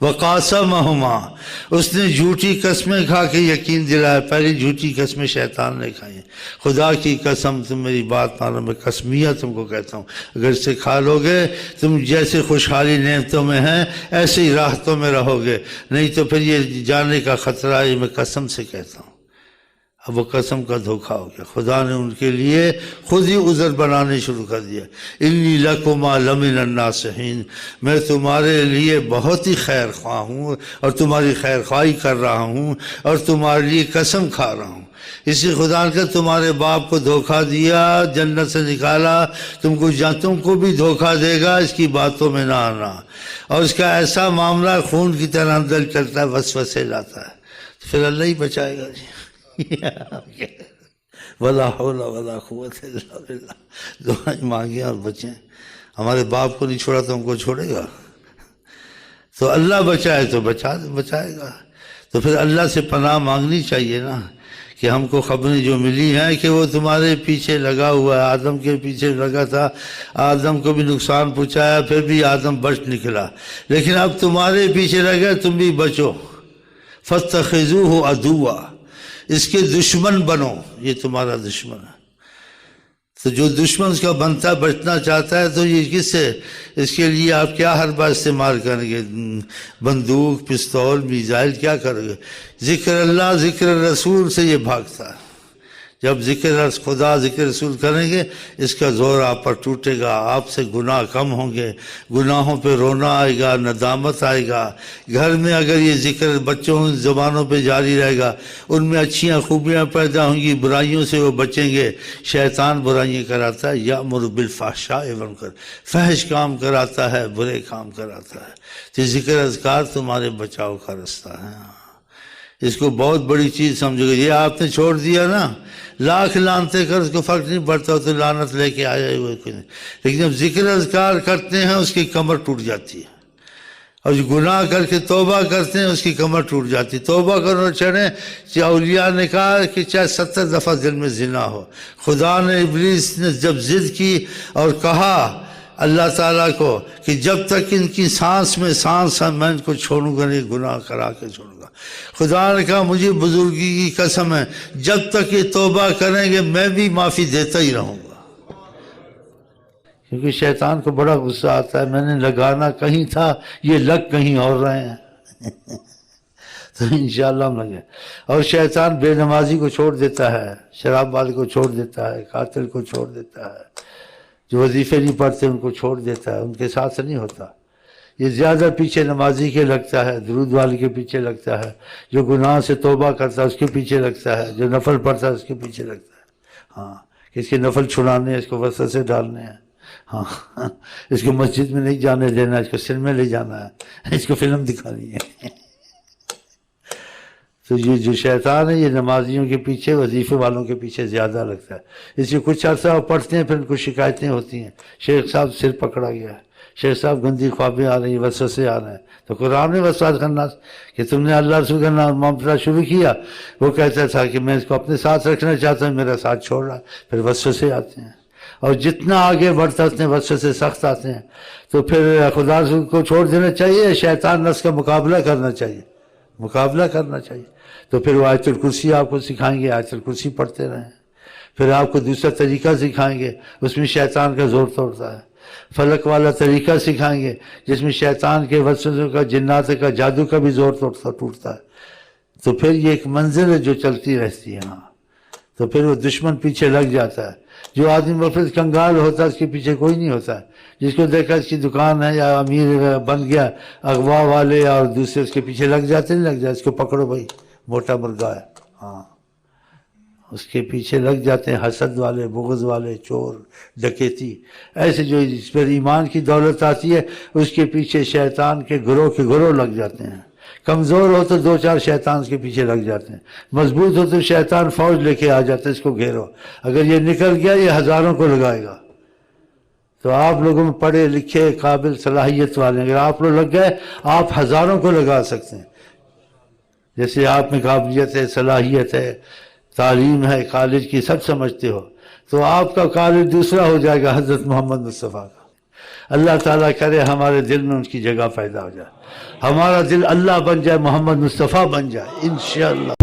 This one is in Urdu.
وقاسمہما، اس نے جھوٹی قسمیں کھا کے یقین دلایا. پہلی جھوٹی قسمیں شیطان نے کھائی. خدا کی قسم تم میری بات مانو، میں قسمیہ تم کو کہتا ہوں، اگر اسے کھا لو گے تم جیسے خوشحالی نعمتوں میں ہیں ایسے ہی راحتوں میں رہو گے، نہیں تو پھر یہ جانے کا خطرہ ہے. میں قسم سے کہتا ہوں. اب وہ قسم کا دھوکہ ہو گیا. خدا نے ان کے لیے خود ہی عذر بنانے شروع کر دیا. انی لکما لمن الناصحین، میں تمہارے لیے بہت ہی خیر خواہ ہوں اور تمہاری خیر خواہی کر رہا ہوں اور تمہارے لیے قسم کھا رہا ہوں. اسی خدا نے تمہارے باپ کو دھوکہ دیا، جنت سے نکالا، تم کو بھی دھوکہ دے گا، اس کی باتوں میں نہ آنا. اور اس کا ایسا معاملہ خون کی طرح اندر چلتا ہے، وسوسے لاتا ہے. پھر اللہ ہی بچائے گا جی. ولا حول ولا قوت الا باللہ. دعائیں مانگیں اور بچیں. ہمارے باپ کو نہیں چھوڑا تو ہم کو چھوڑے گا؟ تو اللہ بچائے تو بچائے گا. تو پھر اللہ سے پناہ مانگنی چاہیے نا، کہ ہم کو خبریں جو ملی ہیں کہ وہ تمہارے پیچھے لگا ہوا ہے. آدم کے پیچھے لگا تھا، آدم کو بھی نقصان پہنچایا، پھر بھی آدم بچ نکلا. لیکن اب تمہارے پیچھے لگا، تم بھی بچو. فاتخذوہ عدوا، اس کے دشمن بنو. یہ تمہارا دشمن ہے. تو جو دشمن اس کا بنتا بچنا چاہتا ہے تو یہ کس سے، اس کے لیے آپ کیا حربہ استعمال کریں گے؟ بندوق، پستول، میزائل، کیا کرو گے؟ ذکر اللہ، ذکر رسول سے یہ بھاگتا ہے. جب ذکر خدا، ذکر رسول کریں گے اس کا زور آپ پر ٹوٹے گا، آپ سے گناہ کم ہوں گے، گناہوں پہ رونا آئے گا، ندامت آئے گا. گھر میں اگر یہ ذکر بچوں زبانوں پہ جاری رہے گا، ان میں اچھیاں خوبیاں پیدا ہوں گی، برائیوں سے وہ بچیں گے. شیطان برائیاں کراتا ہے، یأمر بالفحشاء والمنکر، فحش کام کراتا ہے، برے کام کراتا ہے. تو ذکر اذکار تمہارے بچاؤ کا رستہ ہے. اس کو بہت بڑی چیز سمجھو گے. یہ آپ نے چھوڑ دیا نا، لاکھ لانتے کر اس کو فرق نہیں پڑتا، تو لعنت لے کے آیا ہوئے کوئی نہیں. لیکن جب ذکر اذکار کرتے ہیں اس کی کمر ٹوٹ جاتی ہے، اور جو گناہ کر کے توبہ کرتے ہیں اس کی کمر ٹوٹ جاتی ہے. توبہ کرنا چڑھیں، چاہے اولیاء نے کہا کہ چاہے 70 دفعہ دل میں زنا ہو. خدا نے، ابلیس نے جب ضد کی اور کہا اللہ تعالیٰ کو کہ جب تک ان کی سانس میں سانس ہے میں ان کو چھوڑوں گا نہیں، گناہ کرا کے چھوڑوں گا. خدا نے کہا مجھے بزرگی کی قسم ہے، جب تک یہ توبہ کریں گے میں بھی معافی دیتا ہی رہوں گا. کیونکہ شیطان کو بڑا غصہ آتا ہے، میں نے لگانا کہیں تھا، یہ لگ کہیں اور رہے ہیں. تو انشاءاللہ ہم لگے. اور شیطان بے نمازی کو چھوڑ دیتا ہے، شراب والے کو چھوڑ دیتا ہے، قاتل کو چھوڑ دیتا ہے، جو وظیفے نہیں پڑھتے ان کو چھوڑ دیتا ہے، ان کے ساتھ سے نہیں ہوتا. یہ زیادہ پیچھے نمازی کے لگتا ہے، درود والے کے پیچھے لگتا ہے، جو گناہ سے توبہ کرتا ہے اس کے پیچھے لگتا ہے، جو نفل پڑھتا ہے اس کے پیچھے لگتا ہے. ہاں، کہ اس کے نفل چھڑانے ہیں، اس کو وسوسے ڈالنے ہیں. ہاں، اس کو مسجد میں نہیں جانے دینا، اس کو سنیما لے جانا ہے، اس کو فلم دکھانی ہے. تو یہ جو شیطان ہے یہ نمازیوں کے پیچھے، وظیفے والوں کے پیچھے زیادہ لگتا ہے. اس لیے کچھ عرصہ وہ پڑھتے ہیں، پھر ان کو شکایتیں ہوتی ہیں، شیخ صاحب سر پکڑا گیا ہے، شیخ صاحب گندی خوابیں آ رہی ہیں، وسوسے آ رہے ہیں. تو قرآن نے وسواس کرنا کہ تم نے اللہ رسول کا معاملہ شروع کیا. وہ کہتا تھا کہ میں اس کو اپنے ساتھ رکھنا چاہتا ہوں، میرا ساتھ چھوڑ رہا. پھر وسوسے آتے ہیں، اور جتنا آگے بڑھتا اتنے وسوسے سخت آتے ہیں. تو پھر خدا رسول کو چھوڑ دینا چاہیے، شیطان نفس کا مقابلہ کرنا چاہیے، مقابلہ کرنا چاہیے. تو پھر وہ آیت الکرسی آپ کو سکھائیں گے، آیت الکرسی پڑھتے رہیں. پھر آپ کو دوسرا طریقہ سکھائیں گے، اس میں شیطان کا زور توڑتا ہے. فلک والا طریقہ سکھائیں گے جس میں شیطان کے وسوسوں کا، جنات کا، جادو کا بھی زور ٹوٹتا ہے. تو پھر یہ ایک منزل ہے جو چلتی رہتی ہے. ہاں، تو پھر وہ دشمن پیچھے لگ جاتا ہے. جو آدمی مفلس کنگال ہوتا ہے اس کے پیچھے کوئی نہیں ہوتا. جس کو دیکھا اس کی دکان ہے یا امیر بن گیا، اغوا والے اور دوسرے اس کے پیچھے لگ جاتے، نہیں لگ جاتے، اس کو پکڑو بھائی موٹا مرغا ہے. ہاں، اس کے پیچھے لگ جاتے ہیں حسد والے، بغض والے، چور، ڈکیتی. ایسے جو اس پر ایمان کی دولت آتی ہے اس کے پیچھے شیطان کے گروہ لگ جاتے ہیں. کمزور ہو تو 2-4 شیطان اس کے پیچھے لگ جاتے ہیں، مضبوط ہو تو شیطان فوج لے کے آ جاتا ہے، اس کو گھیرو. اگر یہ نکل گیا یہ ہزاروں کو لگائے گا. تو آپ لوگوں میں پڑھے لکھے قابل صلاحیت والے، اگر آپ لوگ لگ گئے آپ ہزاروں کو لگا سکتے ہیں. جیسے آپ میں قابلیت ہے، صلاحیت ہے، تعلیم ہے، کالج کی سب سمجھتے ہو، تو آپ کا کالج دوسرا ہو جائے گا حضرت محمد مصطفیٰ کا. اللہ تعالیٰ کرے ہمارے دل میں ان کی جگہ پیدا ہو جائے، ہمارا دل اللہ بن جائے، محمد مصطفیٰ بن جائے انشاءاللہ۔